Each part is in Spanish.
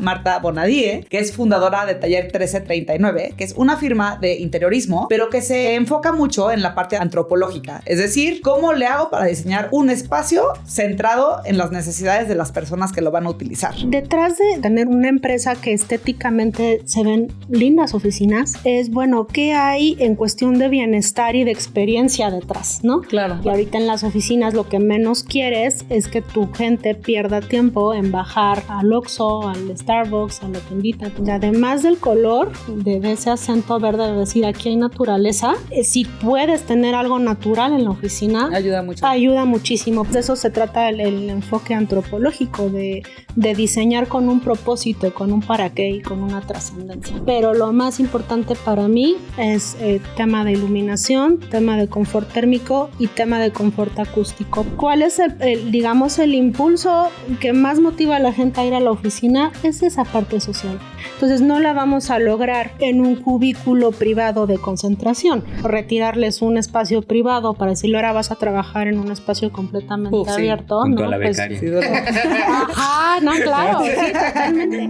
Marta Bonadie, que es fundadora de Taller 1339, que es una firma de interiorismo, pero que se enfoca mucho en la parte antropológica. Es decir, ¿cómo le hago para diseñar un espacio centrado en las necesidades de las personas que lo van a utilizar? Detrás de tener una empresa que estéticamente se ven lindas oficinas, es bueno, ¿qué hay en cuestión de bienestar y de experiencia detrás, ¿no? Claro. Y ahorita en las oficinas lo que menos quieres es que tu gente pierda tiempo en bajar al Oxxo, al Starbucks, a la tiendita. Y además del color, de ese acento verde, de decir aquí hay naturaleza, si puedes tener algo natural en la oficina, ayuda mucho. Ayuda muchísimo. De eso se trata el enfoque antropológico, de diseñar con un propósito, con un para qué y con una trascendencia. Pero lo más importante para mí es tema de iluminación, tema de confort térmico y tema de confort acústico. ¿Cuál es el impulso que más motiva a la gente a ir a la oficina? Es esa parte social. Entonces no la vamos a lograr en un cubículo privado de concentración. Retirarles un espacio privado para decirle ahora vas a trabajar en un espacio completamente abierto. Junto ¿no? a la becaria. Ajá, no, claro, sí, totalmente.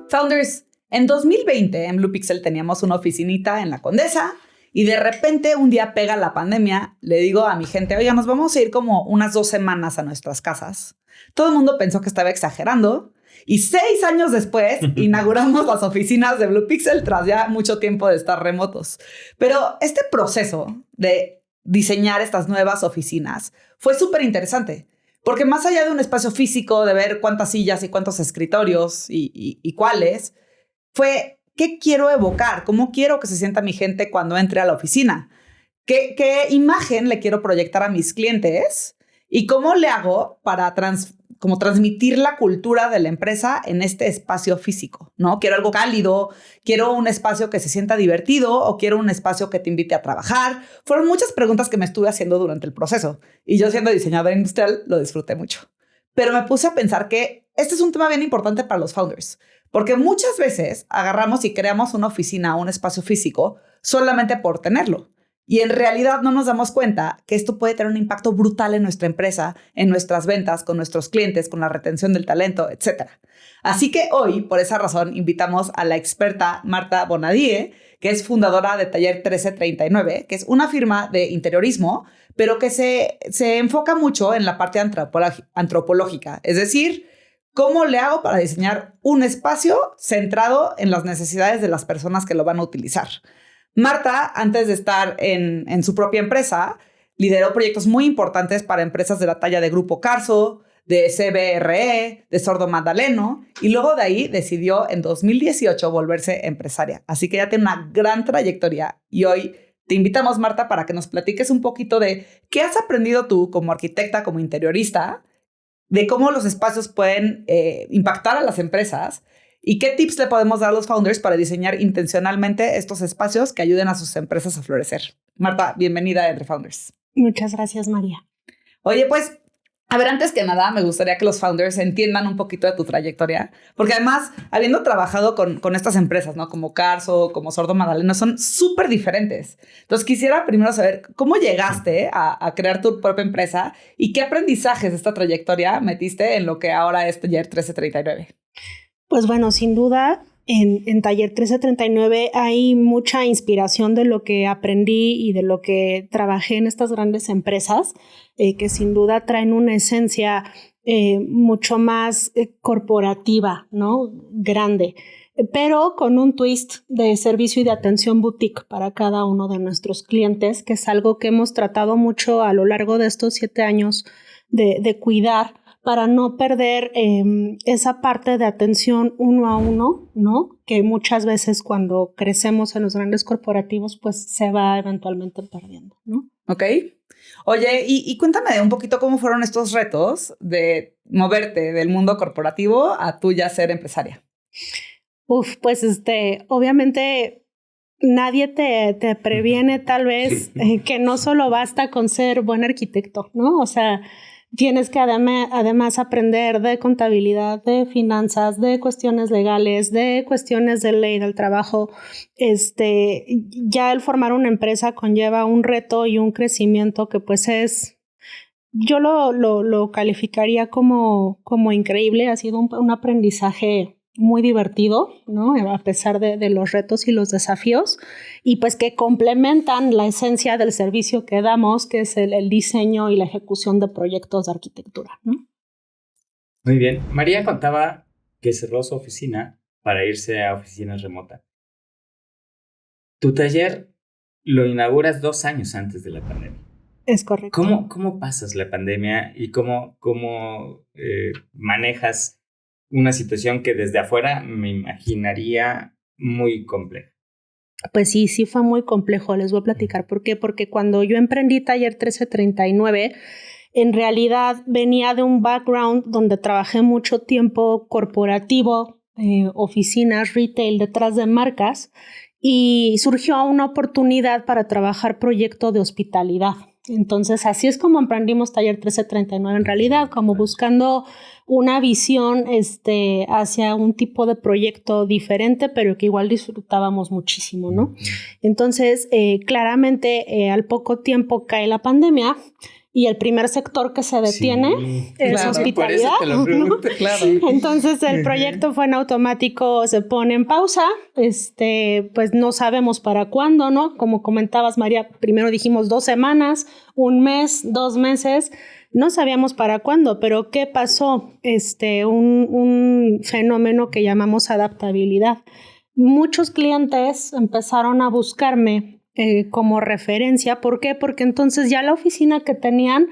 Founders, en 2020 en Blue Pixel teníamos una oficinita en la Condesa y de repente un día pega la pandemia. Le digo a mi gente, oiga, nos vamos a ir como unas 2 semanas a nuestras casas. Todo el mundo pensó que estaba exagerando y 6 años después inauguramos las oficinas de Blue Pixel tras ya mucho tiempo de estar remotos. Pero este proceso de diseñar estas nuevas oficinas fue súper interesante. Porque más allá de un espacio físico, de ver cuántas sillas y cuántos escritorios y cuáles, fue qué quiero evocar, cómo quiero que se sienta mi gente cuando entre a la oficina, qué imagen le quiero proyectar a mis clientes y cómo le hago para transmitir la cultura de la empresa en este espacio físico, ¿no? Quiero algo cálido, quiero un espacio que se sienta divertido o quiero un espacio que te invite a trabajar. Fueron muchas preguntas que me estuve haciendo durante el proceso y yo siendo diseñadora industrial lo disfruté mucho. Pero me puse a pensar que este es un tema bien importante para los founders, porque muchas veces agarramos y creamos una oficina o un espacio físico solamente por tenerlo. Y en realidad no nos damos cuenta que esto puede tener un impacto brutal en nuestra empresa, en nuestras ventas, con nuestros clientes, con la retención del talento, etc. Así que hoy, por esa razón, invitamos a la experta Marta Bonadie, que es fundadora de Taller 1339, que es una firma de interiorismo, pero que se enfoca mucho en la parte antropológica. Es decir, ¿cómo le hago para diseñar un espacio centrado en las necesidades de las personas que lo van a utilizar? Marta, antes de estar en su propia empresa, lideró proyectos muy importantes para empresas de la talla de Grupo Carso, de CBRE, de Sordo Magdaleno, y luego de ahí decidió en 2018 volverse empresaria. Así que ya tiene una gran trayectoria y hoy te invitamos, Marta, para que nos platiques un poquito de qué has aprendido tú como arquitecta, como interiorista, de cómo los espacios pueden impactar a las empresas. ¿Y qué tips le podemos dar a los founders para diseñar intencionalmente estos espacios que ayuden a sus empresas a florecer? Marta, bienvenida a Entre Founders. Muchas gracias, María. Oye, pues, a ver, antes que nada, me gustaría que los founders entiendan un poquito de tu trayectoria, porque además, habiendo trabajado con estas empresas, ¿no? Como Carso, como Sordo Magdaleno, son súper diferentes. Entonces, quisiera primero saber cómo llegaste a crear tu propia empresa y qué aprendizajes de esta trayectoria metiste en lo que ahora es Taller 1339. Pues bueno, sin duda, en Taller 1339 hay mucha inspiración de lo que aprendí y de lo que trabajé en estas grandes empresas, que sin duda traen una esencia mucho más corporativa, ¿no? Grande, pero con un twist de servicio y de atención boutique para cada uno de nuestros clientes, que es algo que hemos tratado mucho a lo largo de estos 7 años de cuidar, para no perder esa parte de atención uno a uno, ¿no? Que muchas veces cuando crecemos en los grandes corporativos, pues se va eventualmente perdiendo, ¿no? Ok. Oye, y cuéntame un poquito cómo fueron estos retos de moverte del mundo corporativo a tú ya ser empresaria. Pues obviamente nadie te previene tal vez que no solo basta con ser buen arquitecto, ¿no? O sea, tienes que además aprender de contabilidad, de finanzas, de cuestiones legales, de cuestiones de ley del trabajo. Ya el formar una empresa conlleva un reto y un crecimiento que pues es Yo lo calificaría como increíble. Ha sido un aprendizaje muy divertido, ¿no? A pesar de los retos y los desafíos, y pues que complementan la esencia del servicio que damos, que es el diseño y la ejecución de proyectos de arquitectura, ¿no? Muy bien. María contaba que cerró su oficina para irse a oficinas remotas. Tu taller lo inauguras 2 años antes de la pandemia. Es correcto. ¿Cómo pasas la pandemia y cómo manejas una situación que desde afuera me imaginaría muy compleja? Pues sí fue muy complejo. Les voy a platicar por qué. Porque cuando yo emprendí Taller 1339, en realidad venía de un background donde trabajé mucho tiempo corporativo, oficinas, retail, detrás de marcas, y surgió una oportunidad para trabajar proyecto de hospitalidad. Entonces, así es como emprendimos Taller 1339 en realidad, como buscando una visión hacia un tipo de proyecto diferente, pero que igual disfrutábamos muchísimo, ¿no? Entonces, claramente, al poco tiempo cae la pandemia y el primer sector que se detiene es hospitalidad. Por eso te lo pregunto, claro. Entonces, el proyecto fue en automático, se pone en pausa, pues no sabemos para cuándo, ¿no? Como comentabas, María, primero dijimos 2 semanas, 1 mes, 2 meses, no sabíamos para cuándo, pero ¿qué pasó? Un fenómeno que llamamos adaptabilidad. Muchos clientes empezaron a buscarme como referencia. ¿Por qué? Porque entonces ya la oficina que tenían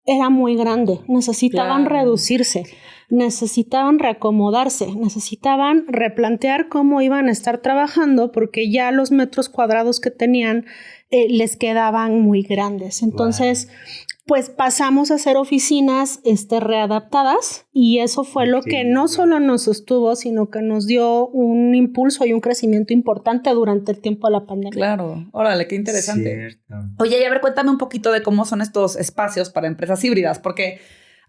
era muy grande, necesitaban reducirse, necesitaban reacomodarse, necesitaban replantear cómo iban a estar trabajando porque ya los metros cuadrados que tenían les quedaban muy grandes. Entonces, pues pasamos a hacer oficinas readaptadas, y eso fue lo que no solo nos sostuvo, sino que nos dio un impulso y un crecimiento importante durante el tiempo de la pandemia. Claro, órale, qué interesante. Cierto. Oye, y a ver, cuéntame un poquito de cómo son estos espacios para empresas híbridas, porque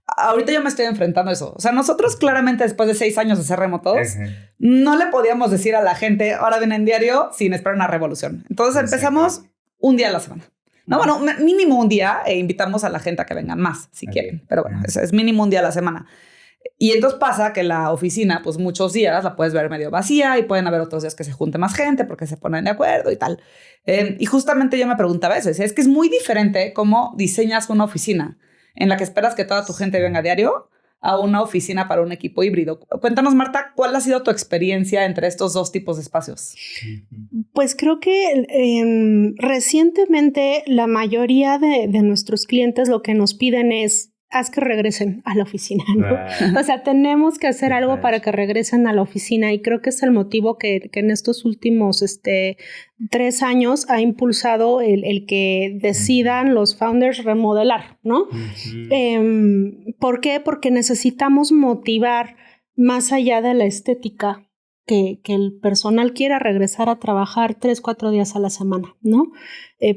ahorita yo me estoy enfrentando a eso. O sea, nosotros claramente después de 6 años de ser remotos, no le podíamos decir a la gente, ahora vienen diario sin esperar una revolución. Entonces empezamos un día a la semana. No, bueno, mínimo un día, e invitamos a la gente a que vengan más si quieren. Pero bueno, es mínimo un día a la semana. Y entonces pasa que la oficina, pues muchos días la puedes ver medio vacía y pueden haber otros días que se junte más gente porque se ponen de acuerdo y tal. Y justamente yo me preguntaba eso. Es que es muy diferente cómo diseñas una oficina en la que esperas que toda tu gente venga a diario a una oficina para un equipo híbrido. Cuéntanos, Marta, ¿cuál ha sido tu experiencia entre estos 2 tipos de espacios? Pues creo que recientemente la mayoría de nuestros clientes lo que nos piden es haz que regresen a la oficina, ¿no? O sea, tenemos que hacer algo para que regresen a la oficina, y creo que es el motivo que en estos últimos 3 años ha impulsado el que decidan los founders remodelar, ¿no? ¿Por qué? Porque necesitamos motivar más allá de la estética, que el personal quiera regresar a trabajar 3-4 días a la semana, ¿no?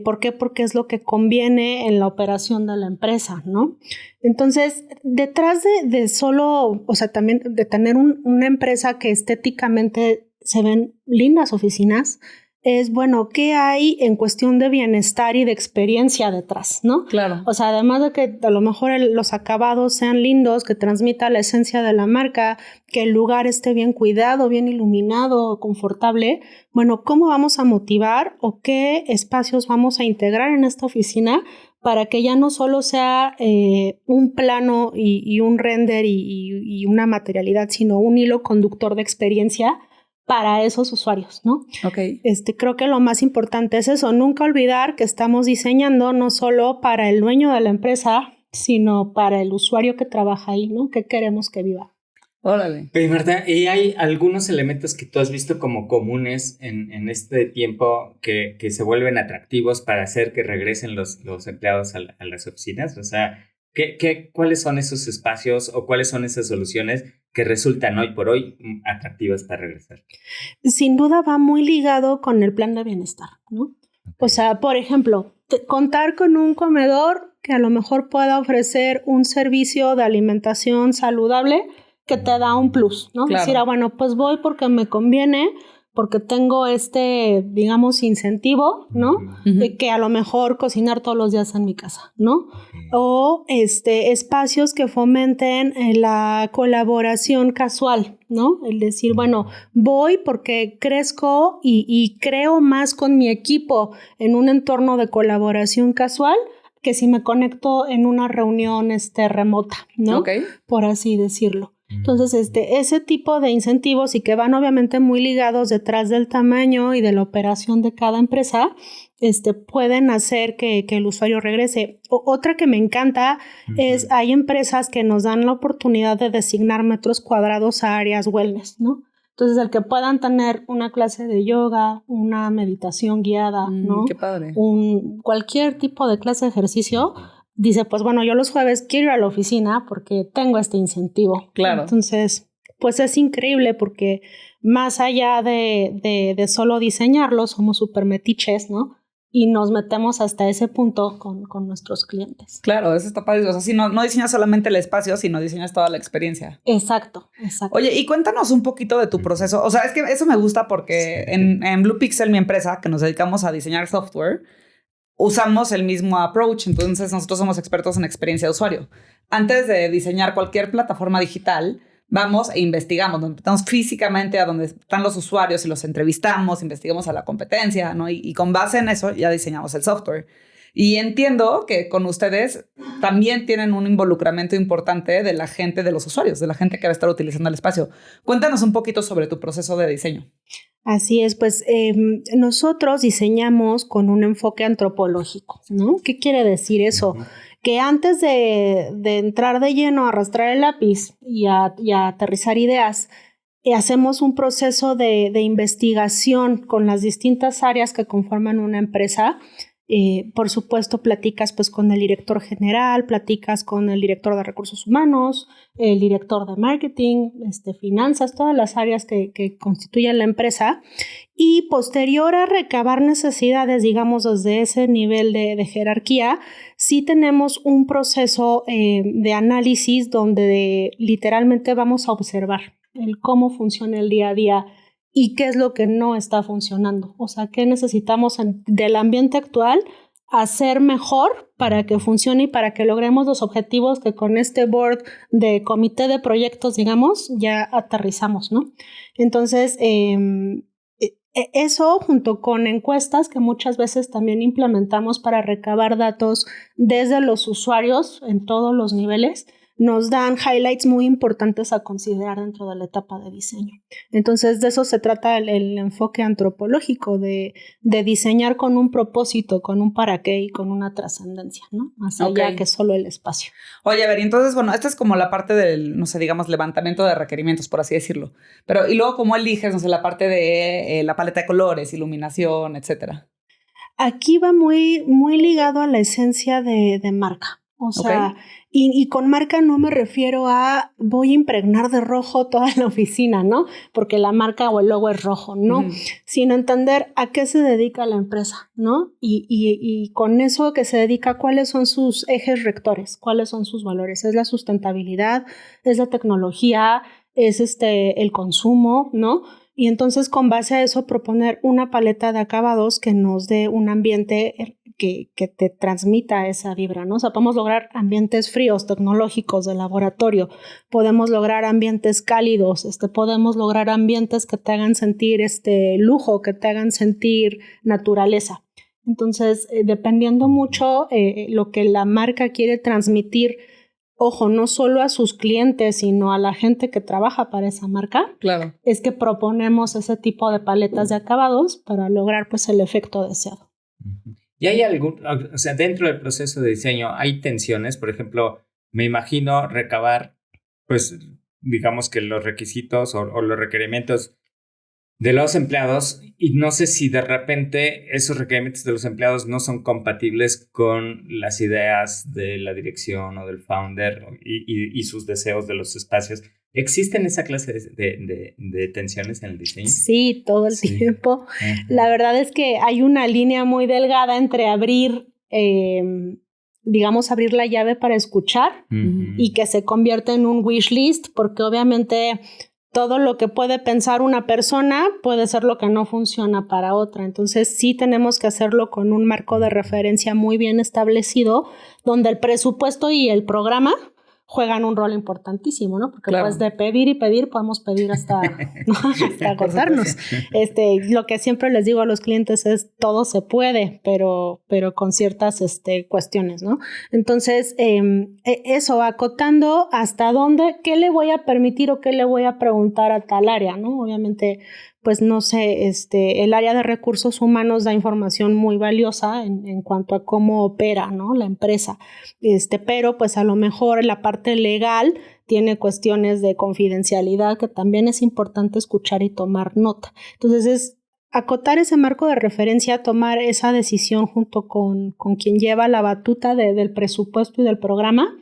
¿Por qué? Porque es lo que conviene en la operación de la empresa, ¿no? Entonces, detrás de solo, o sea, también de tener una empresa que estéticamente se ven lindas oficinas, es, bueno, ¿qué hay en cuestión de bienestar y de experiencia detrás, no? Claro. O sea, además de que a lo mejor los acabados sean lindos, que transmita la esencia de la marca, que el lugar esté bien cuidado, bien iluminado, confortable, bueno, ¿cómo vamos a motivar o qué espacios vamos a integrar en esta oficina para que ya no solo sea un plano y un render y una materialidad, sino un hilo conductor de experiencia para esos usuarios, ¿no? Okay. Creo que lo más importante es eso, nunca olvidar que estamos diseñando no solo para el dueño de la empresa, sino para el usuario que trabaja ahí, ¿no? Que queremos que viva. Órale. Oye, Marta, ¿y hay algunos elementos que tú has visto como comunes en este tiempo que se vuelven atractivos para hacer que regresen los empleados a las oficinas? O sea, ¿cuáles son esos espacios o cuáles son esas soluciones que resultan hoy por hoy atractivas para regresar? Sin duda va muy ligado con el plan de bienestar, ¿no? O sea, por ejemplo, contar con un comedor que a lo mejor pueda ofrecer un servicio de alimentación saludable que te da un plus, ¿no? Claro. Decir, bueno, pues voy porque me conviene, porque tengo digamos, incentivo, ¿no? De que a lo mejor cocinar todos los días en mi casa, ¿no? O espacios que fomenten la colaboración casual, ¿no? El decir, bueno, voy porque crezco y creo más con mi equipo en un entorno de colaboración casual que si me conecto en una reunión remota, ¿no? Okay. Por así decirlo. Entonces, ese tipo de incentivos y que van obviamente muy ligados detrás del tamaño y de la operación de cada empresa, pueden hacer que el usuario regrese. Otra que me encanta es, hay empresas que nos dan la oportunidad de designar metros cuadrados a áreas wellness, ¿no? Entonces, el que puedan tener una clase de yoga, una meditación guiada, ¿no? Qué padre. Cualquier tipo de clase de ejercicio, dice, pues bueno, yo los jueves quiero ir a la oficina porque tengo este incentivo. Claro. Entonces, pues es increíble porque más allá de solo diseñarlo, somos súper metiches, ¿no? Y nos metemos hasta ese punto con nuestros clientes. Claro, eso está padre. O sea, sí, no diseñas solamente el espacio, sino diseñas toda la experiencia. Exacto. Oye, y cuéntanos un poquito de tu proceso. O sea, es que eso me gusta porque en Blue Pixel, mi empresa, que nos dedicamos a diseñar software, usamos el mismo approach. Entonces, nosotros somos expertos en experiencia de usuario. Antes de diseñar cualquier plataforma digital, vamos e investigamos, nos metemos físicamente a donde están los usuarios y los entrevistamos, investigamos a la competencia, ¿no? Y con base en eso ya diseñamos el software. Y entiendo que con ustedes también tienen un involucramiento importante de la gente, de los usuarios, de la gente que va a estar utilizando el espacio. Cuéntanos un poquito sobre tu proceso de diseño. Así es, pues nosotros diseñamos con un enfoque antropológico, ¿no? ¿Qué quiere decir eso? Que antes de entrar de lleno a arrastrar el lápiz y a aterrizar ideas, hacemos un proceso de investigación con las distintas áreas que conforman una empresa. Por supuesto, platicas pues con el director general, platicas con el director de recursos humanos, el director de marketing, finanzas, todas las áreas que constituyen la empresa. Y posterior a recabar necesidades, digamos, desde ese nivel de jerarquía, sí tenemos un proceso de análisis donde literalmente vamos a observar el cómo funciona el día a día y qué es lo que no está funcionando. O sea, qué necesitamos del ambiente actual hacer mejor para que funcione y para que logremos los objetivos que con este board de comité de proyectos, digamos, ya aterrizamos, ¿no? Entonces, eso junto con encuestas que muchas veces también implementamos para recabar datos desde los usuarios en todos los niveles, nos dan highlights muy importantes a considerar dentro de la etapa de diseño. Entonces, de eso se trata el enfoque antropológico, de diseñar con un propósito, con un para qué y con una trascendencia, ¿no? Más allá que solo el espacio. Oye, a ver, entonces, bueno, esta es como la parte del, no sé, digamos, levantamiento de requerimientos, por así decirlo. Pero, y luego, ¿cómo eliges, no sé, la parte de la paleta de colores, iluminación, etcétera? Aquí va muy, muy ligado a la esencia de marca. O sea, y con marca no me refiero a voy a impregnar de rojo toda la oficina, ¿no? Porque la marca o el logo es rojo, ¿no? Sino entender a qué se dedica la empresa, ¿no? Y con eso que se dedica, ¿cuáles son sus ejes rectores? ¿Cuáles son sus valores? ¿Es la sustentabilidad? ¿Es la tecnología? ¿Es el consumo? ¿No? Y entonces con base a eso proponer una paleta de acabados que nos dé un ambiente que te transmita esa vibra, ¿no? O sea, podemos lograr ambientes fríos, tecnológicos, de laboratorio, podemos lograr ambientes cálidos, podemos lograr ambientes que te hagan sentir lujo, que te hagan sentir naturaleza. Entonces, dependiendo mucho lo que la marca quiere transmitir, ojo, no solo a sus clientes, sino a la gente que trabaja para esa marca, claro, es que proponemos ese tipo de paletas de acabados para lograr pues el efecto deseado. ¿Y hay o sea, dentro del proceso de diseño hay tensiones? Por ejemplo, me imagino recabar, pues, digamos que los requisitos o los requerimientos de los empleados, y no sé si de repente esos requerimientos de los empleados no son compatibles con las ideas de la dirección o del founder y sus deseos de los espacios. ¿Existen esa clase de tensiones en el diseño? Sí, todo el tiempo. La verdad es que hay una línea muy delgada entre abrir, digamos, abrir la llave para escuchar y que se convierta en un wish list, porque obviamente todo lo que puede pensar una persona puede ser lo que no funciona para otra. Entonces sí tenemos que hacerlo con un marco de referencia muy bien establecido, donde el presupuesto y el programa juegan un rol importantísimo, ¿no? Porque claro, pues de pedir y pedir podemos pedir hasta, ¿no? hasta agotarnos. Lo que siempre les digo a los clientes es todo se puede, pero con ciertas cuestiones, ¿no? Entonces, eso, acotando hasta dónde, qué le voy a permitir o qué le voy a preguntar a tal área, ¿no? Obviamente, pues no sé, el área de recursos humanos da información muy valiosa en cuanto a cómo opera, ¿no? La empresa. Pero pues a lo mejor la parte legal tiene cuestiones de confidencialidad que también es importante escuchar y tomar nota. Entonces es acotar ese marco de referencia, tomar esa decisión junto con quien lleva la batuta del presupuesto y del programa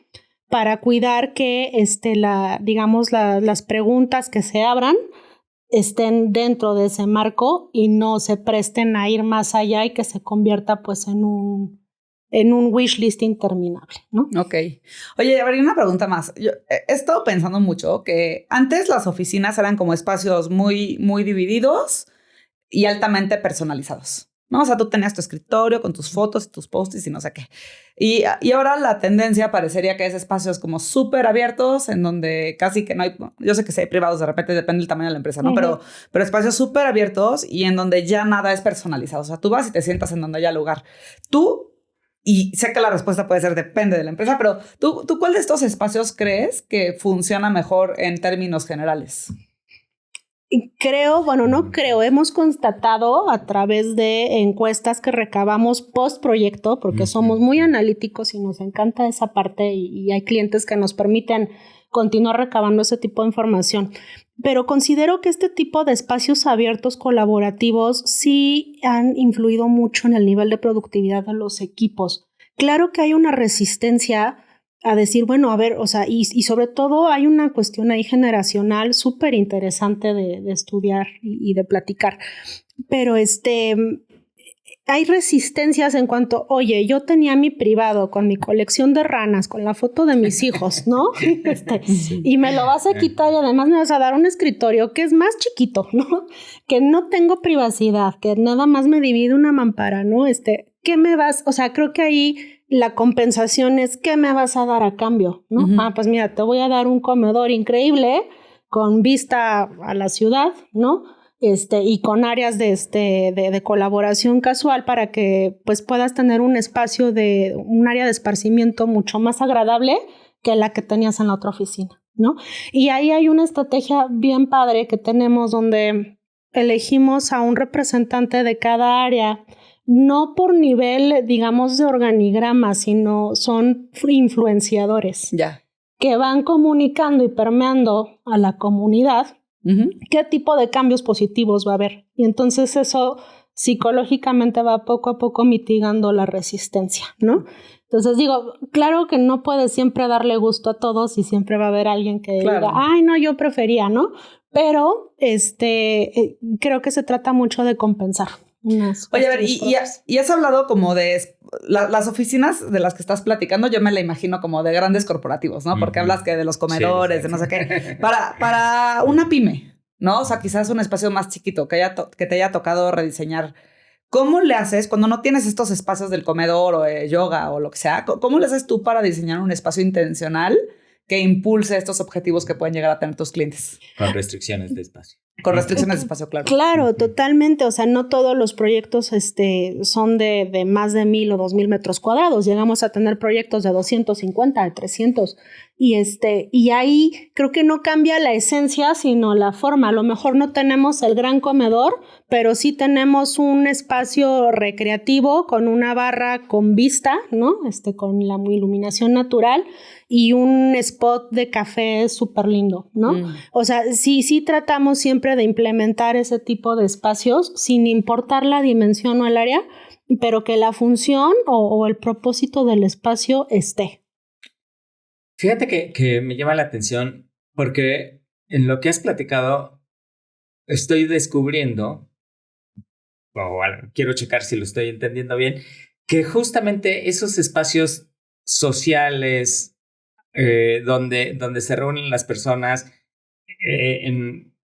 para cuidar que las preguntas que se abran estén dentro de ese marco y no se presten a ir más allá y que se convierta pues en un wish list interminable, ¿no? Ok. Oye, a ver, una pregunta más. Yo he estado pensando mucho que antes las oficinas eran como espacios muy, muy divididos y altamente personalizados, ¿no? O sea, tú tenías tu escritorio con tus fotos y tus post-its y no sé qué. Y ahora la tendencia parecería que es espacios como súper abiertos en donde casi que no hay, yo sé que si hay privados de repente depende del tamaño de la empresa, ¿no? Uh-huh. Pero espacios súper abiertos y en donde ya nada es personalizado. O sea, tú vas y te sientas en donde haya lugar. Y sé que la respuesta puede ser depende de la empresa, pero ¿tú cuál de estos espacios crees que funciona mejor en términos generales? Hemos constatado a través de encuestas que recabamos post proyecto, porque somos muy analíticos y nos encanta esa parte y hay clientes que nos permiten continuar recabando ese tipo de información. Pero considero que este tipo de espacios abiertos colaborativos sí han influido mucho en el nivel de productividad de los equipos. Claro que hay una resistencia a decir, bueno, a ver, o sea, y sobre todo hay una cuestión ahí generacional súper interesante de estudiar y de platicar. Pero hay resistencias en cuanto, oye, yo tenía mi privado con mi colección de ranas, con la foto de mis hijos, ¿no? Y me lo vas a quitar y además me vas a dar un escritorio que es más chiquito, ¿no? Que no tengo privacidad, que nada más me divide una mampara, ¿no? ¿Qué me vas? O sea, creo que ahí la compensación es ¿qué me vas a dar a cambio? ¿No? Uh-huh. Pues mira, te voy a dar un comedor increíble con vista a la ciudad, ¿no? Y con áreas de colaboración casual para que pues puedas tener un área de esparcimiento mucho más agradable que la que tenías en la otra oficina, ¿no? Y ahí hay una estrategia bien padre que tenemos donde elegimos a un representante de cada área, no por nivel, digamos, de organigrama, sino son influenciadores que van comunicando y permeando a la comunidad qué tipo de cambios positivos va a haber. Y entonces eso psicológicamente va poco a poco mitigando la resistencia, ¿no? Entonces digo, claro que no puedes siempre darle gusto a todos y siempre va a haber alguien que diga, ay, no, yo prefería, ¿no? Pero creo que se trata mucho de compensar. Oye, a ver, y has hablado como de las oficinas de las que estás platicando, yo me la imagino como de grandes corporativos, ¿no? Porque hablas que de los comedores, de no sé qué. Para una pyme, ¿no? O sea, quizás un espacio más chiquito que te haya tocado rediseñar. ¿Cómo le haces cuando no tienes estos espacios del comedor o de yoga o lo que sea? ¿Cómo le haces tú para diseñar un espacio intencional que impulse estos objetivos que pueden llegar a tener tus clientes? Con restricciones de espacio. Con restricciones de espacio, claro. Claro, totalmente. O sea, no todos los proyectos son de más de 1,000 o 2,000 metros cuadrados. Llegamos a tener proyectos de 250, de 300. Y ahí creo que no cambia la esencia, sino la forma. A lo mejor no tenemos el gran comedor, pero sí tenemos un espacio recreativo con una barra con vista, ¿no? Con la iluminación natural y un spot de café súper lindo, ¿no? O sea, sí tratamos siempre de implementar ese tipo de espacios sin importar la dimensión o el área, pero que la función o el propósito del espacio esté. Fíjate que me llama la atención porque en lo que has platicado estoy descubriendo, quiero checar si lo estoy entendiendo bien, que justamente esos espacios sociales donde se reúnen las personas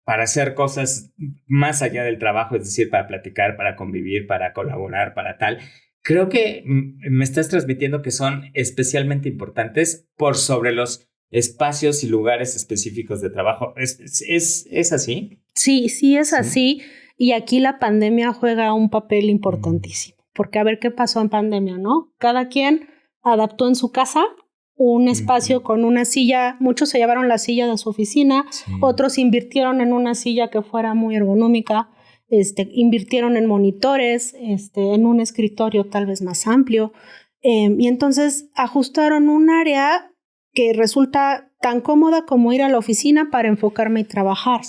para hacer cosas más allá del trabajo, es decir, para platicar, para convivir, para colaborar, para tal. Creo que me estás transmitiendo que son especialmente importantes por sobre los espacios y lugares específicos de trabajo. ¿Es así? Sí, sí es así. Y aquí la pandemia juega un papel importantísimo. Porque a ver qué pasó en pandemia, ¿no? Cada quien adaptó en su casa un espacio con una silla. Muchos se llevaron la silla de su oficina, otros invirtieron en una silla que fuera muy ergonómica, invirtieron en monitores, en un escritorio tal vez más amplio. Y entonces ajustaron un área que resulta tan cómoda como ir a la oficina para enfocarme y trabajar.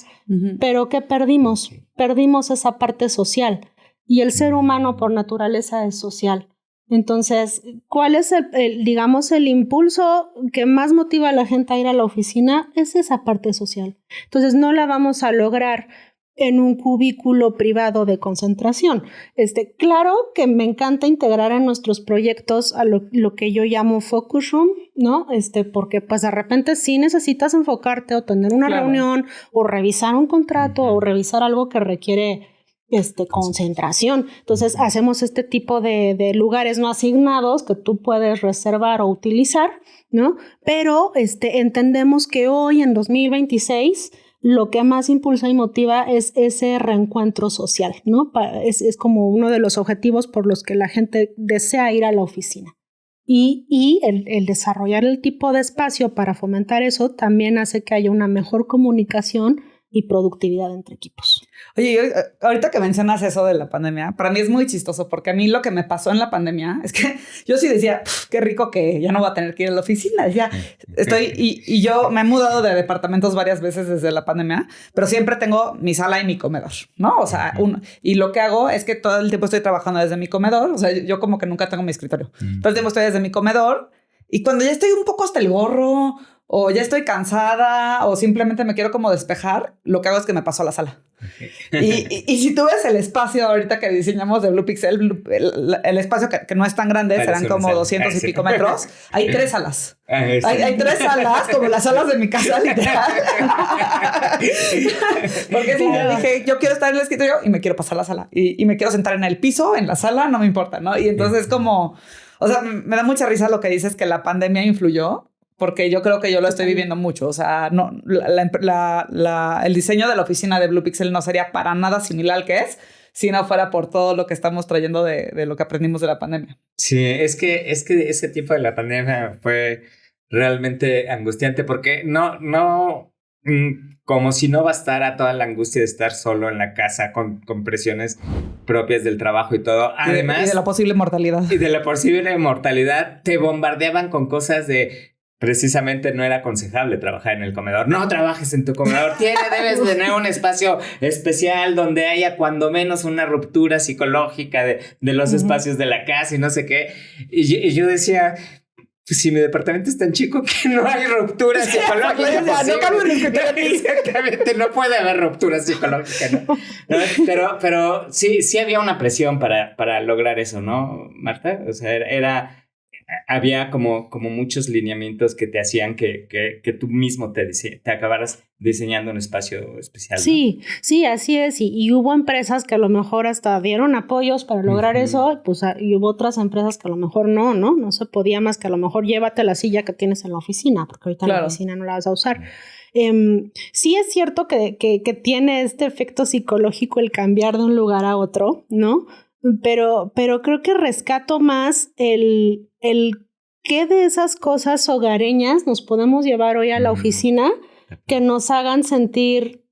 Pero ¿qué perdimos? Perdimos esa parte social. Y el ser humano por naturaleza es social. Entonces, ¿cuál es el impulso que más motiva a la gente a ir a la oficina? Es esa parte social. Entonces, no la vamos a lograr en un cubículo privado de concentración. Claro que me encanta integrar en nuestros proyectos a lo que yo llamo focus room, ¿no? Porque pues de repente sí necesitas enfocarte o tener una reunión o revisar un contrato o revisar algo que requiere concentración. Entonces hacemos este tipo de lugares no asignados que tú puedes reservar o utilizar, ¿no? Pero entendemos que hoy en 2026 lo que más impulsa y motiva es ese reencuentro social, ¿no? Es como uno de los objetivos por los que la gente desea ir a la oficina. Y el desarrollar el tipo de espacio para fomentar eso también hace que haya una mejor comunicación y productividad entre equipos. Oye, ahorita que mencionas eso de la pandemia, para mí es muy chistoso porque a mí lo que me pasó en la pandemia es que yo sí decía, qué rico que ya no voy a tener que ir a la oficina. Decía, y yo me he mudado de departamentos varias veces desde la pandemia, pero siempre tengo mi sala y mi comedor, ¿no? O sea, y lo que hago es que todo el tiempo estoy trabajando desde mi comedor. O sea, yo como que nunca tengo mi escritorio. Todo el tiempo estoy desde mi comedor y cuando ya estoy un poco hasta el gorro o ya estoy cansada o simplemente me quiero como despejar, lo que hago es que me paso a la sala. Y si tú ves el espacio ahorita que diseñamos de Blue Pixel, el espacio que no es tan grande, serán como 200 y pico metros, hay 3 salas. Hay 3 salas, como las salas de mi casa, literal. Porque sí, yo dije, yo quiero estar en el escritorio y me quiero pasar a la sala. Y me quiero sentar en el piso, en la sala, no me importa, ¿no? Y entonces como... O sea, me da mucha risa lo que dices que la pandemia influyó, porque yo creo que yo lo estoy viviendo mucho. O sea, no, el diseño de la oficina de Blue Pixel no sería para nada similar al que es si no fuera por todo lo que estamos trayendo de lo que aprendimos de la pandemia. Sí, es que ese tiempo de la pandemia fue realmente angustiante porque como si no bastara toda la angustia de estar solo en la casa con presiones propias del trabajo y todo. Además... Y de la posible mortalidad. Y de la posible mortalidad, te bombardeaban con cosas de... Precisamente no era aconsejable trabajar en el comedor. No trabajes en tu comedor. Debes tener un espacio especial donde haya cuando menos una ruptura psicológica de los espacios de la casa y no sé qué. Y yo decía... Pues si mi departamento es tan chico que no hay ruptura psicológica. Exactamente, no puede haber ruptura psicológica, ¿no? Pero sí había una presión para lograr eso, ¿no, Marta? O sea, había como muchos lineamientos que te hacían que tú mismo te acabaras diseñando un espacio especial, ¿no? Sí, así es. Y hubo empresas que a lo mejor hasta dieron apoyos para lograr eso, pues, y hubo otras empresas que a lo mejor no se podía más que a lo mejor llévate la silla que tienes en la oficina, porque ahorita en la oficina no la vas a usar. Sí es cierto que tiene este efecto psicológico el cambiar de un lugar a otro, ¿no? Pero creo que rescato más el qué de esas cosas hogareñas nos podemos llevar hoy a la oficina que nos hagan sentir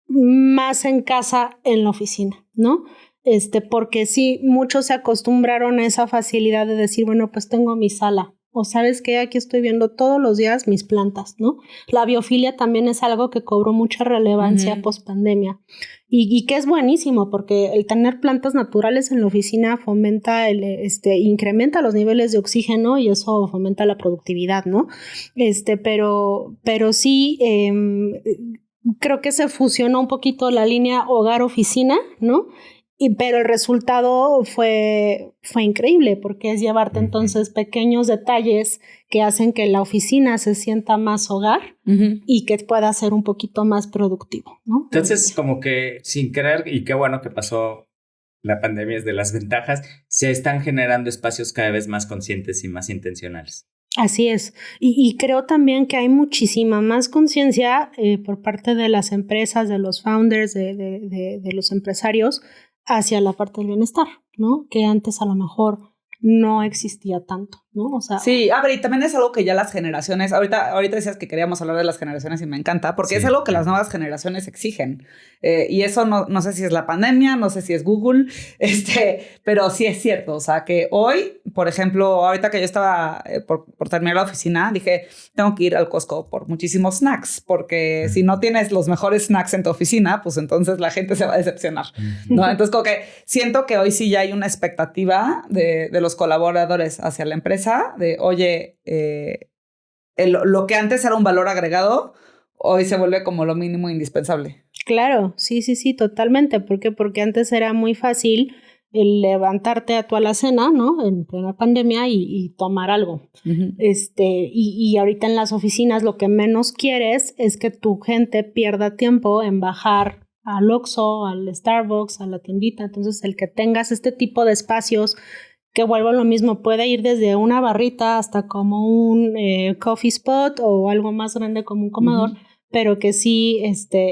más en casa en la oficina, ¿no? Porque sí, muchos se acostumbraron a esa facilidad de decir, bueno, pues tengo mi sala. O sabes que aquí estoy viendo todos los días mis plantas, ¿no? La biofilia también es algo que cobró mucha relevancia post pandemia y que es buenísimo porque el tener plantas naturales en la oficina fomenta incrementa los niveles de oxígeno y eso fomenta la productividad, ¿no? Pero sí creo que se fusionó un poquito la línea hogar-oficina, ¿no? Pero el resultado fue increíble porque es llevarte entonces pequeños detalles que hacen que la oficina se sienta más hogar y que pueda ser un poquito más productivo, ¿no? Entonces, como que sin querer, y qué bueno que pasó la pandemia, es de las ventajas, se están generando espacios cada vez más conscientes y más intencionales. Así es. Y creo también que hay muchísima más conciencia por parte de las empresas, de los founders, de los empresarios, hacia la parte del bienestar, ¿no? Que antes a lo mejor no existía tanto, ¿no? O sea, sí, a ver, y también es algo que ya las generaciones, ahorita decías que queríamos hablar de las generaciones y me encanta, porque es algo que las nuevas generaciones exigen. Y eso no sé si es la pandemia, no sé si es Google, pero sí es cierto. O sea, que hoy, por ejemplo, ahorita que yo estaba por terminar la oficina, dije, tengo que ir al Costco por muchísimos snacks, porque si no tienes los mejores snacks en tu oficina, pues entonces la gente se va a decepcionar, ¿no? Entonces, como que siento que hoy sí ya hay una expectativa de los colaboradores hacia la empresa de, oye, lo que antes era un valor agregado, hoy se vuelve como lo mínimo indispensable. Claro, sí, totalmente. ¿Por qué? Porque antes era muy fácil el levantarte a tu alacena, ¿no? En plena pandemia y tomar algo. Y ahorita en las oficinas lo que menos quieres es que tu gente pierda tiempo en bajar al Oxxo, al Starbucks, a la tiendita. Entonces, el que tengas este tipo de espacios que vuelvo a lo mismo, puede ir desde una barrita hasta como un coffee spot o algo más grande como un comedor, pero que sí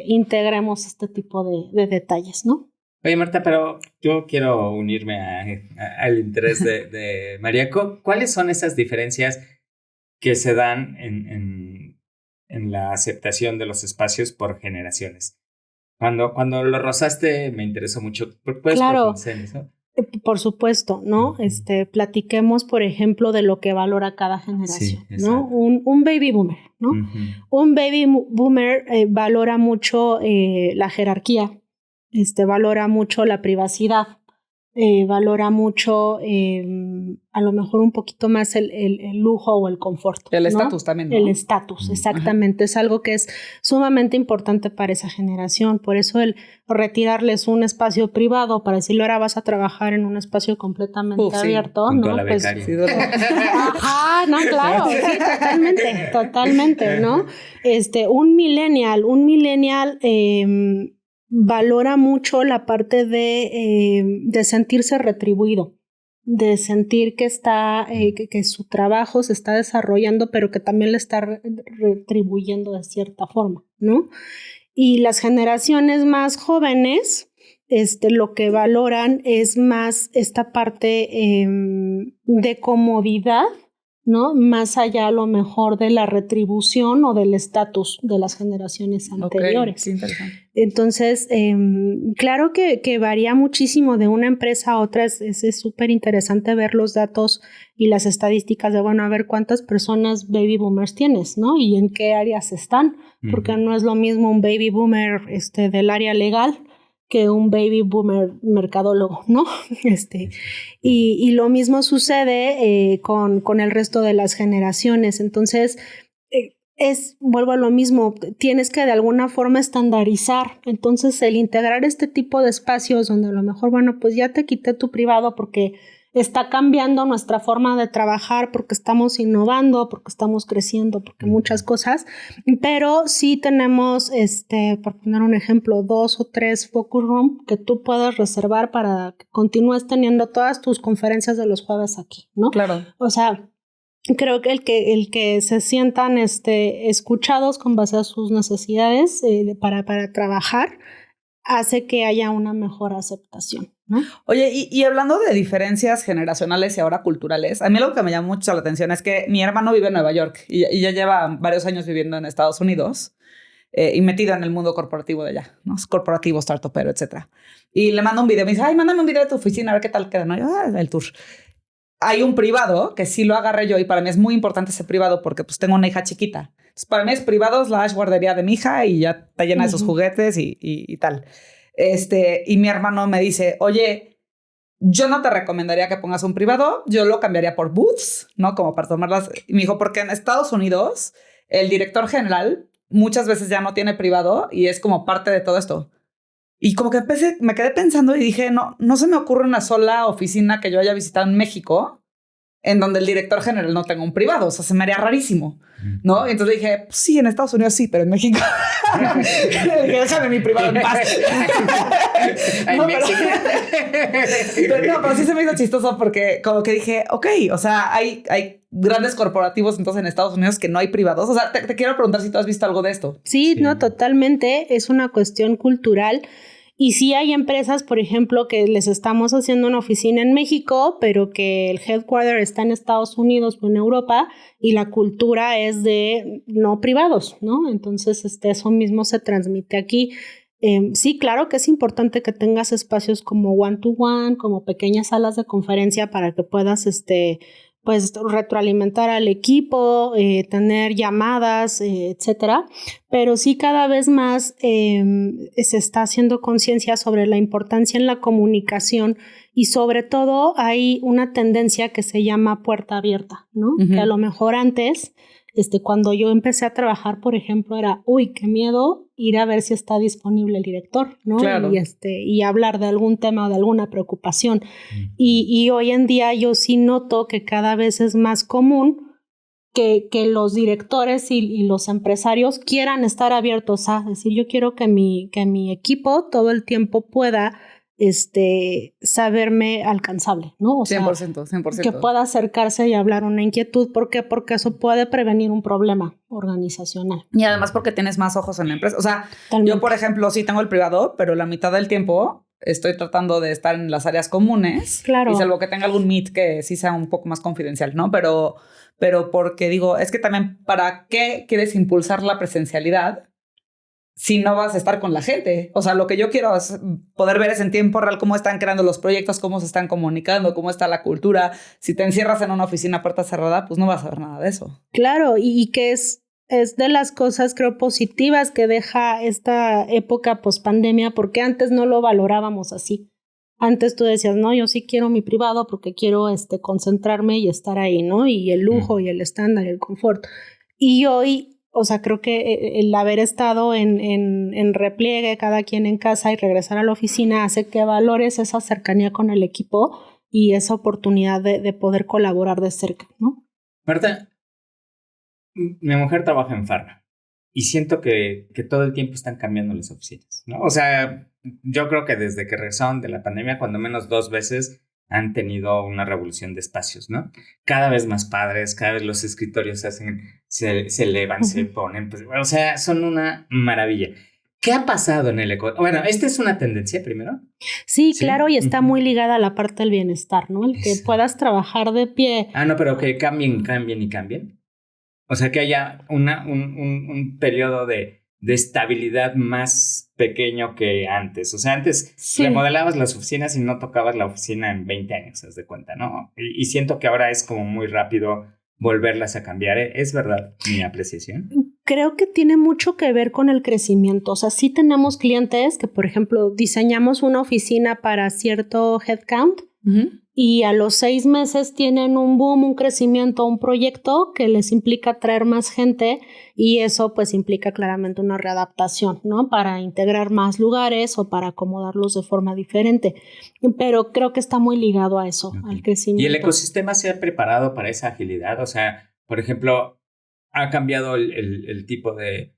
integremos este tipo de detalles, ¿no? Oye, Marta, pero yo quiero unirme al interés de María. ¿Cuáles son esas diferencias que se dan en la aceptación de los espacios por generaciones? Cuando lo rozaste me interesó mucho. ¿Puedes profundizar en eso? Por supuesto, ¿no? Platiquemos, por ejemplo, de lo que valora cada generación, sí, ¿no? Un baby boomer, ¿no? Un baby boomer valora mucho la jerarquía, valora mucho la privacidad, valora mucho a lo mejor un poquito más el lujo o el confort. El estatus también, ¿no? El estatus, exactamente. Es algo que es sumamente importante para esa generación. Por eso el retirarles un espacio privado para decirle ahora vas a trabajar en un espacio completamente abierto, sí, ¿no? La pues, sí, ajá, no, claro, sí, totalmente, ¿no? Un millennial valora mucho la parte de sentirse retribuido, de sentir que está que su trabajo se está desarrollando, pero que también le está retribuyendo de cierta forma, ¿no? Y las generaciones más jóvenes, lo que valoran es más esta parte de comodidad, ¿no? Más allá a lo mejor de la retribución o del estatus de las generaciones anteriores. Okay, interesante. Entonces, claro que varía muchísimo de una empresa a otra. Es súper interesante ver los datos y las estadísticas de, bueno, a ver cuántas personas baby boomers tienes, ¿no? Y en qué áreas están, porque no es lo mismo un baby boomer del área legal que un baby boomer mercadólogo, ¿no? Y lo mismo sucede con el resto de las generaciones. Entonces, vuelvo a lo mismo, tienes que de alguna forma estandarizar. Entonces, el integrar este tipo de espacios donde a lo mejor, bueno, pues ya te quité tu privado porque está cambiando nuestra forma de trabajar, porque estamos innovando, porque estamos creciendo, porque muchas cosas, pero sí tenemos, por poner un ejemplo, 2 o 3 focus room que tú puedes reservar para que continúes teniendo todas tus conferencias de los jueves aquí, ¿no? Claro. O sea, creo que el que se sientan escuchados con base a sus necesidades para trabajar hace que haya una mejor aceptación, ¿no? Oye, y hablando de diferencias generacionales y ahora culturales, a mí lo que me llama mucho la atención es que mi hermano vive en Nueva York y ya lleva varios años viviendo en Estados Unidos y metido en el mundo corporativo de allá, ¿no? Es corporativo, startupero, etcétera. Y le mando un video, me dice, ay, mándame un video de tu oficina, a ver qué tal queda, ¿no? Yo, el tour. Hay un privado que sí lo agarré yo y para mí es muy importante ese privado porque pues tengo una hija chiquita. Entonces, para mí es privado / guardería de mi hija y ya está llena de sus juguetes y tal. Y mi hermano me dice, oye, yo no te recomendaría que pongas un privado, yo lo cambiaría por booths, ¿no? Como para tomarlas. Y me dijo, porque en Estados Unidos el director general muchas veces ya no tiene privado y es como parte de todo esto. Y como que me quedé pensando y dije, no se me ocurre una sola oficina que yo haya visitado en México en donde el director general no tenga un privado. O sea, se me haría rarísimo, ¿no? Y entonces dije, pues sí, en Estados Unidos sí, pero en México... Le dije, déjame mi privado en paz. Pero sí se me hizo chistoso porque como que dije, ok, o sea, hay grandes corporativos entonces en Estados Unidos que no hay privados. O sea, te quiero preguntar si tú has visto algo de esto. Sí, no, totalmente. Es una cuestión cultural. Y sí hay empresas, por ejemplo, que les estamos haciendo una oficina en México, pero que el headquarter está en Estados Unidos o en Europa y la cultura es de no privados, ¿no? Entonces, eso mismo se transmite aquí. Sí, claro que es importante que tengas espacios como one-to-one, como pequeñas salas de conferencia para que puedas, pues retroalimentar al equipo, tener llamadas, etcétera. Pero sí cada vez más se está haciendo conciencia sobre la importancia en la comunicación y sobre todo hay una tendencia que se llama puerta abierta, ¿no? Uh-huh. Que a lo mejor antes, cuando yo empecé a trabajar, por ejemplo, era, uy, qué miedo ir a ver si está disponible el director, ¿no? Claro. Y hablar de algún tema o de alguna preocupación. Y hoy en día yo sí noto que cada vez es más común que los directores y los empresarios quieran estar abiertos a decir, yo quiero que mi equipo todo el tiempo pueda saberme alcanzable, ¿no? O 100%. Que pueda acercarse y hablar una inquietud. ¿Por qué? Porque eso puede prevenir un problema organizacional. Y además porque tienes más ojos en la empresa. O sea, totalmente. Yo, por ejemplo, sí tengo el privado, pero la mitad del tiempo estoy tratando de estar en las áreas comunes. Claro. Y salvo que tenga algún meet que sí sea un poco más confidencial, ¿no? Pero porque digo, es que también, ¿para qué quieres impulsar la presencialidad si no vas a estar con la gente? O sea, lo que yo quiero es poder ver es en tiempo real cómo están creando los proyectos, cómo se están comunicando, cómo está la cultura. Si te encierras en una oficina a puerta cerrada, pues no vas a ver nada de eso. Claro, y que es de las cosas, creo, positivas que deja esta época post-pandemia, porque antes no lo valorábamos así. Antes tú decías, no, yo sí quiero mi privado porque quiero concentrarme y estar ahí, ¿no? Y el lujo y el estándar y el confort. Y hoy, o sea, creo que el haber estado en repliegue, cada quien en casa y regresar a la oficina hace que valores esa cercanía con el equipo y esa oportunidad de poder colaborar de cerca, ¿no? Marta, mi mujer trabaja en Pharma y siento que todo el tiempo están cambiando las oficinas, ¿no? O sea, yo creo que desde que regresaron de la pandemia, cuando menos 2 veces han tenido una revolución de espacios, ¿no? Cada vez más padres, cada vez los escritorios se elevan, se ponen, pues, o sea, son una maravilla. ¿Qué ha pasado en el ecosistema? Bueno, ¿esta es una tendencia primero? Sí, claro, y está muy ligada a la parte del bienestar, ¿no? El que puedas trabajar de pie. Ah, no, pero que cambien. O sea, que haya un periodo de estabilidad más pequeño que antes. O sea, antes remodelabas las oficinas y no tocabas la oficina en 20 años, haz de cuenta, ¿no? Y siento que ahora es como muy rápido volverlas a cambiar. ¿Es verdad mi apreciación? Creo que tiene mucho que ver con el crecimiento. O sea, sí tenemos clientes que, por ejemplo, diseñamos una oficina para cierto headcount y a los 6 meses tienen un boom, un crecimiento, un proyecto que les implica traer más gente y eso pues implica claramente una readaptación, ¿no? Para integrar más lugares o para acomodarlos de forma diferente. Pero creo que está muy ligado a eso, al crecimiento. ¿Y el ecosistema se ha preparado para esa agilidad? O sea, por ejemplo, ha cambiado el tipo de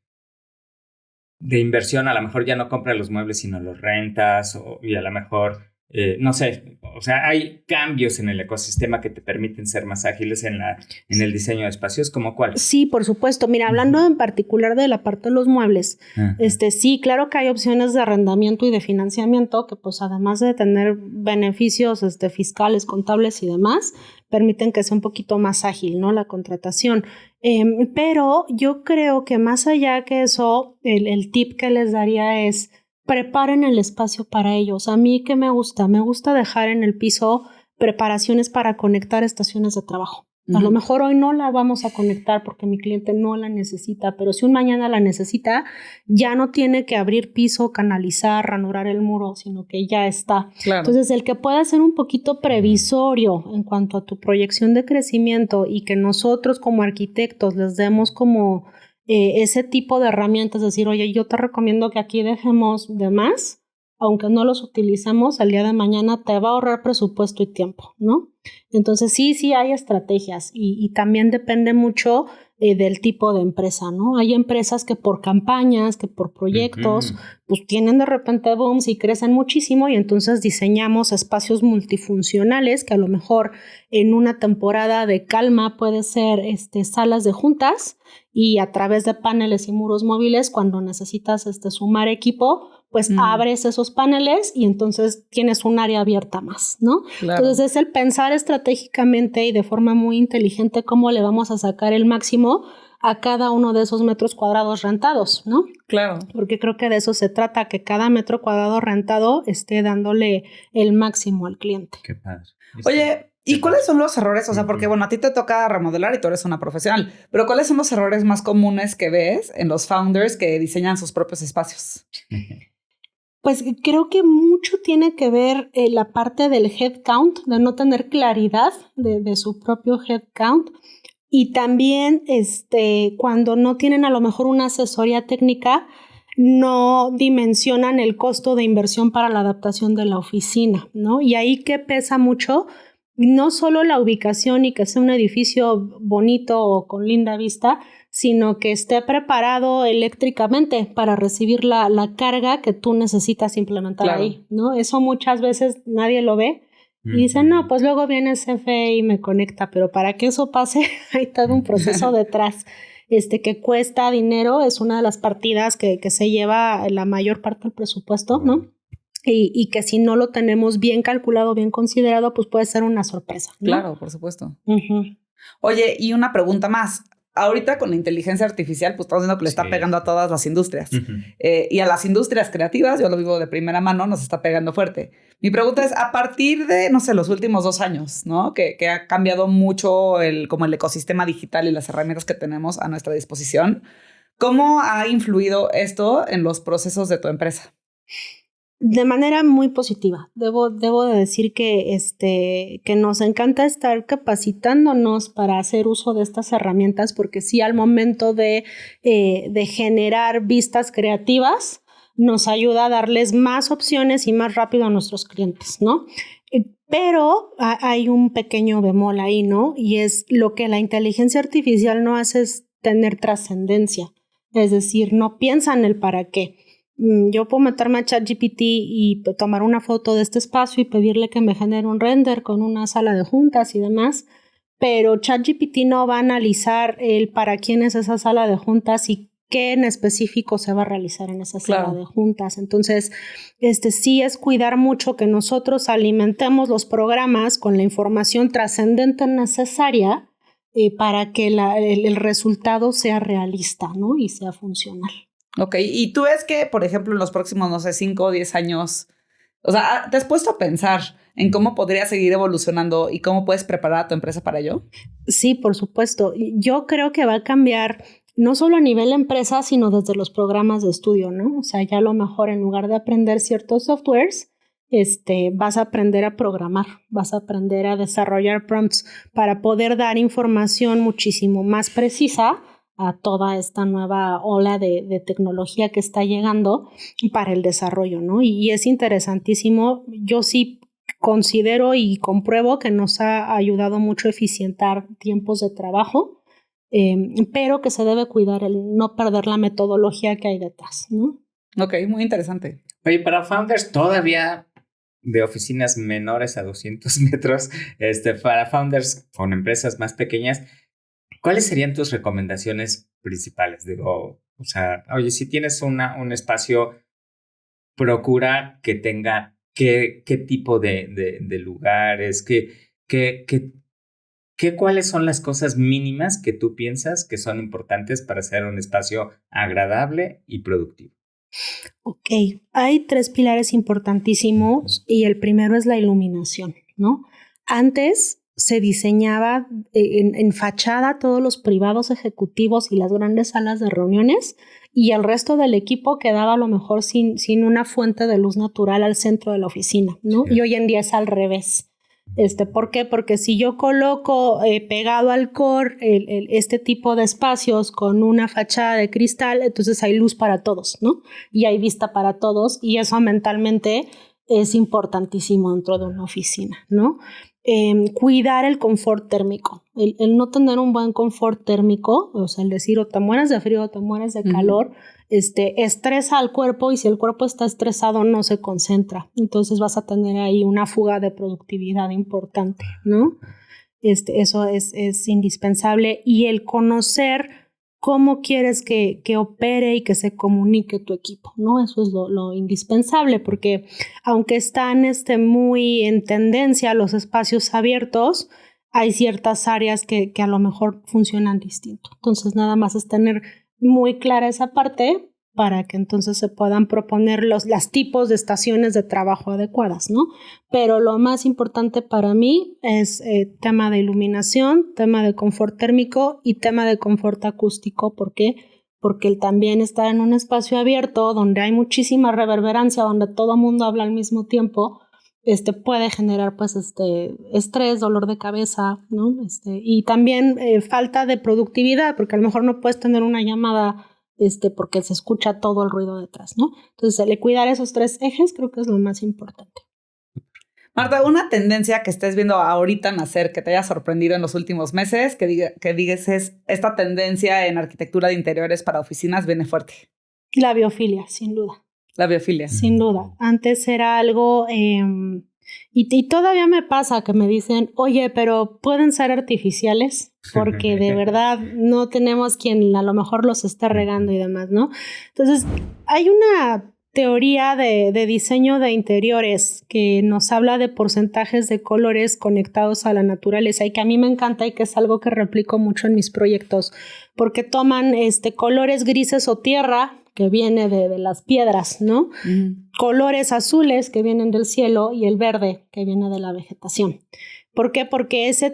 inversión. A lo mejor ya no compras los muebles, sino los rentas y a lo mejor... no sé, o sea, hay cambios en el ecosistema que te permiten ser más ágiles en el diseño de espacios, ¿como cuál? Sí, por supuesto. Mira, hablando en particular de la parte de los muebles, sí, claro que hay opciones de arrendamiento y de financiamiento que pues además de tener beneficios fiscales, contables y demás, permiten que sea un poquito más ágil, ¿no? La contratación. Pero yo creo que más allá que eso, el tip que les daría es preparen el espacio para ellos. A mí, ¿qué me gusta? Me gusta dejar en el piso preparaciones para conectar estaciones de trabajo. A lo mejor hoy no la vamos a conectar porque mi cliente no la necesita, pero si un mañana la necesita, ya no tiene que abrir piso, canalizar, ranurar el muro, sino que ya está. Claro. Entonces, el que pueda ser un poquito previsorio en cuanto a tu proyección de crecimiento y que nosotros como arquitectos les demos como ese tipo de herramientas, decir, oye, yo te recomiendo que aquí dejemos de más aunque no los utilicemos, el día de mañana te va a ahorrar presupuesto y tiempo, ¿no? Entonces sí hay estrategias y también depende mucho del tipo de empresa, ¿no? Hay empresas que por campañas, que por proyectos, pues tienen de repente booms y crecen muchísimo y entonces diseñamos espacios multifuncionales que a lo mejor en una temporada de calma puede ser salas de juntas y a través de paneles y muros móviles cuando necesitas sumar equipo, pues abres esos paneles y entonces tienes un área abierta más, ¿no? Claro. Entonces es el pensar estratégicamente y de forma muy inteligente cómo le vamos a sacar el máximo a cada uno de esos metros cuadrados rentados, ¿no? Claro. Porque creo que de eso se trata, que cada metro cuadrado rentado esté dándole el máximo al cliente. Qué padre. Oye, ¿y cuáles son los errores? O sea, porque bueno, a ti te toca remodelar y tú eres una profesional, pero ¿cuáles son los errores más comunes que ves en los founders que diseñan sus propios espacios? Pues creo que mucho tiene que ver la parte del headcount, de no tener claridad de su propio headcount. Y también cuando no tienen a lo mejor una asesoría técnica, no dimensionan el costo de inversión para la adaptación de la oficina, ¿no? Y ahí que pesa mucho, no solo la ubicación y que sea un edificio bonito o con linda vista, sino que esté preparado eléctricamente para recibir la carga que tú necesitas implementar ahí, ¿no? Eso muchas veces nadie lo ve. Y dicen, no, pues luego viene el CFE y me conecta, pero para que eso pase hay todo un proceso detrás que cuesta dinero, es una de las partidas que se lleva la mayor parte del presupuesto, ¿no? Y que si no lo tenemos bien calculado, bien considerado, pues puede ser una sorpresa, ¿no? Claro, por supuesto. Oye, y una pregunta más. Ahorita con la inteligencia artificial, pues estamos viendo que le está pegando a todas las industrias. Y a las industrias creativas, yo lo vivo de primera mano, nos está pegando fuerte. Mi pregunta es, a partir de, no sé, los últimos 2 años, ¿no? Que ha cambiado mucho como el ecosistema digital y las herramientas que tenemos a nuestra disposición, ¿cómo ha influido esto en los procesos de tu empresa? De manera muy positiva. Debo de decir que nos encanta estar capacitándonos para hacer uso de estas herramientas, porque sí, al momento de generar vistas creativas, nos ayuda a darles más opciones y más rápido a nuestros clientes, ¿no? Pero hay un pequeño bemol ahí, ¿no? Y es lo que la inteligencia artificial no hace es tener trascendencia. Es decir, no piensa en el para qué. Yo puedo meterme a ChatGPT y tomar una foto de este espacio y pedirle que me genere un render con una sala de juntas y demás, pero ChatGPT no va a analizar el para quién es esa sala de juntas y qué en específico se va a realizar en esa sala de juntas. Entonces, sí es cuidar mucho que nosotros alimentemos los programas con la información trascendente necesaria para que el resultado sea realista, ¿no? Y sea funcional. Ok, y tú ves que, por ejemplo, en los próximos, no sé, 5 o 10 años, o sea, ¿te has puesto a pensar en cómo podría seguir evolucionando y cómo puedes preparar a tu empresa para ello? Sí, por supuesto. Yo creo que va a cambiar no solo a nivel empresa, sino desde los programas de estudio, ¿no? O sea, ya a lo mejor en lugar de aprender ciertos softwares, vas a aprender a programar, vas a aprender a desarrollar prompts para poder dar información muchísimo más precisa a toda esta nueva ola de tecnología que está llegando para el desarrollo, ¿no? Y es interesantísimo. Yo sí considero y compruebo que nos ha ayudado mucho a eficientar tiempos de trabajo, pero que se debe cuidar el no perder la metodología que hay detrás, ¿no? Ok, muy interesante. Oye, para founders todavía de oficinas menores a 200 metros, para founders con empresas más pequeñas, ¿cuáles serían tus recomendaciones principales? Digo, o sea, oye, si tienes un espacio, procura que tenga qué tipo de lugares, ¿cuáles son las cosas mínimas que tú piensas que son importantes para hacer un espacio agradable y productivo? Ok, hay 3 pilares importantísimos y el primero es la iluminación, ¿no? Antes se diseñaba en fachada todos los privados ejecutivos y las grandes salas de reuniones y el resto del equipo quedaba a lo mejor sin una fuente de luz natural al centro de la oficina, ¿no? Sí. Y hoy en día es al revés. ¿Por qué? Porque si yo coloco pegado al core este tipo de espacios con una fachada de cristal, entonces hay luz para todos, ¿no? Y hay vista para todos, y eso mentalmente es importantísimo dentro de una oficina, ¿no? Cuidar el confort térmico, el no tener un buen confort térmico, o sea, el decir o te mueres de frío o te mueres de calor, estresa al cuerpo, y si el cuerpo está estresado no se concentra, entonces vas a tener ahí una fuga de productividad importante, ¿no? Eso es indispensable, y el conocer cómo quieres que opere y que se comunique tu equipo, ¿no? Eso es lo indispensable, porque aunque están muy en tendencia los espacios abiertos, hay ciertas áreas que a lo mejor funcionan distinto. Entonces, nada más es tener muy clara esa parte para que entonces se puedan proponer los tipos de estaciones de trabajo adecuadas, ¿no? Pero lo más importante para mí es tema de iluminación, tema de confort térmico y tema de confort acústico. ¿Por qué? Porque el también estar en un espacio abierto donde hay muchísima reverberancia, donde todo el mundo habla al mismo tiempo, puede generar pues estrés, dolor de cabeza, ¿no? Y también falta de productividad, porque a lo mejor no puedes tener una llamada porque se escucha todo el ruido detrás, ¿no? Entonces, el cuidar esos 3 ejes creo que es lo más importante. Marta, una tendencia que estés viendo ahorita nacer, que te haya sorprendido en los últimos meses, que digas es esta tendencia en arquitectura de interiores para oficinas viene fuerte. La biofilia, sin duda. La biofilia. Sin duda. Antes era algo, y todavía me pasa que me dicen, oye, pero ¿pueden ser artificiales? Porque de verdad no tenemos quien a lo mejor los esté regando y demás, ¿no? Entonces, hay una teoría de diseño de interiores que nos habla de porcentajes de colores conectados a la naturaleza, y que a mí me encanta y que es algo que replico mucho en mis proyectos, porque toman colores grises o tierra, que viene de las piedras, ¿no? Colores azules que vienen del cielo, y el verde que viene de la vegetación. ¿Por qué? Porque ese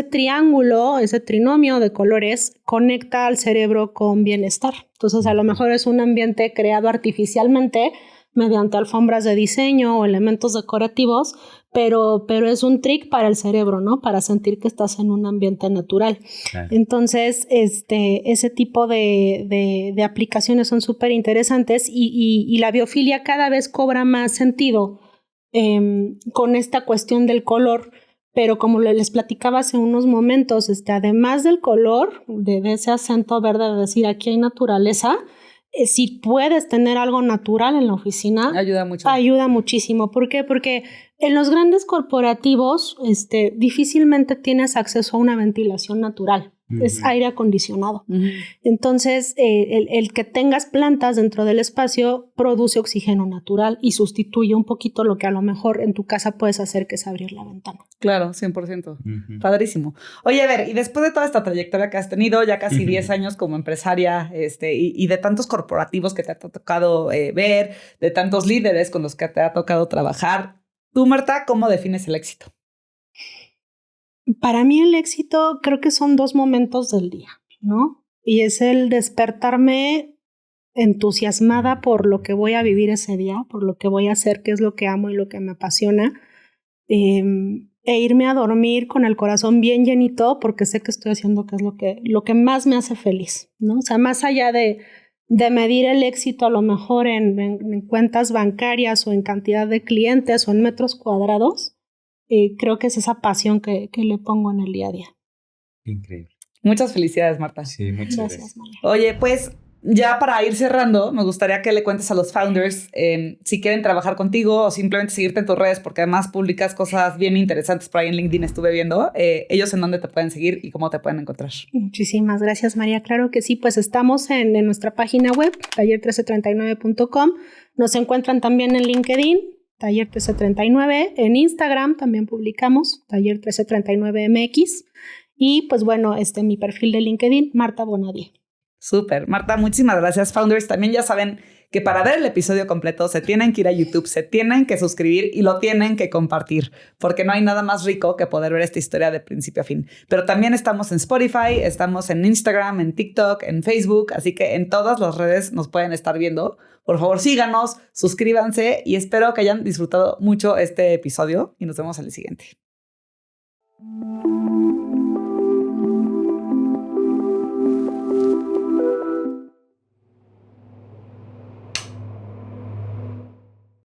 triángulo, ese trinomio de colores conecta al cerebro con bienestar. Entonces, a lo mejor es un ambiente creado artificialmente mediante alfombras de diseño o elementos decorativos, pero es un trick para el cerebro, ¿no? Para sentir que estás en un ambiente natural. Claro. Entonces, ese tipo de aplicaciones son súper interesantes, y la biofilia cada vez cobra más sentido con esta cuestión del color. Pero como les platicaba hace unos momentos, además del color, de ese acento verde de decir aquí hay naturaleza, si puedes tener algo natural en la oficina, ayuda mucho. Ayuda muchísimo. ¿Por qué? Porque en los grandes corporativos difícilmente tienes acceso a una ventilación natural. Es aire acondicionado. Entonces, el que tengas plantas dentro del espacio produce oxígeno natural y sustituye un poquito lo que a lo mejor en tu casa puedes hacer, que es abrir la ventana. Claro, 100%. Padrísimo. Oye, a ver, y después de toda esta trayectoria que has tenido, ya casi 10 años como empresaria, y de tantos corporativos que te ha tocado ver, de tantos líderes con los que te ha tocado trabajar, tú, Marta, ¿cómo defines el éxito? Para mí el éxito creo que son 2 momentos del día, ¿no? Y es el despertarme entusiasmada por lo que voy a vivir ese día, por lo que voy a hacer, que es lo que amo y lo que me apasiona, e irme a dormir con el corazón bien llenito, porque sé que estoy haciendo que es lo que más me hace feliz, ¿no? O sea, más allá de medir el éxito a lo mejor en cuentas bancarias o en cantidad de clientes o en metros cuadrados, creo que es esa pasión que le pongo en el día a día. Increíble. Muchas felicidades, Marta. Sí, muchas gracias. María. Oye, pues ya para ir cerrando, me gustaría que le cuentes a los founders si quieren trabajar contigo o simplemente seguirte en tus redes, porque además publicas cosas bien interesantes por ahí en LinkedIn, estuve viendo. Ellos en dónde te pueden seguir y cómo te pueden encontrar. Muchísimas gracias, María. Claro que sí, pues estamos en nuestra página web, taller1339.com. Nos encuentran también en LinkedIn, Taller 1339, en Instagram también publicamos, Taller 1339 MX, y pues bueno, mi perfil de LinkedIn, Marta Bonadie. Súper. Marta, muchísimas gracias, founders. También ya saben que para ver el episodio completo se tienen que ir a YouTube, se tienen que suscribir y lo tienen que compartir, porque no hay nada más rico que poder ver esta historia de principio a fin. Pero también estamos en Spotify, estamos en Instagram, en TikTok, en Facebook, así que en todas las redes nos pueden estar viendo. Por favor, síganos, suscríbanse y espero que hayan disfrutado mucho este episodio y nos vemos en el siguiente.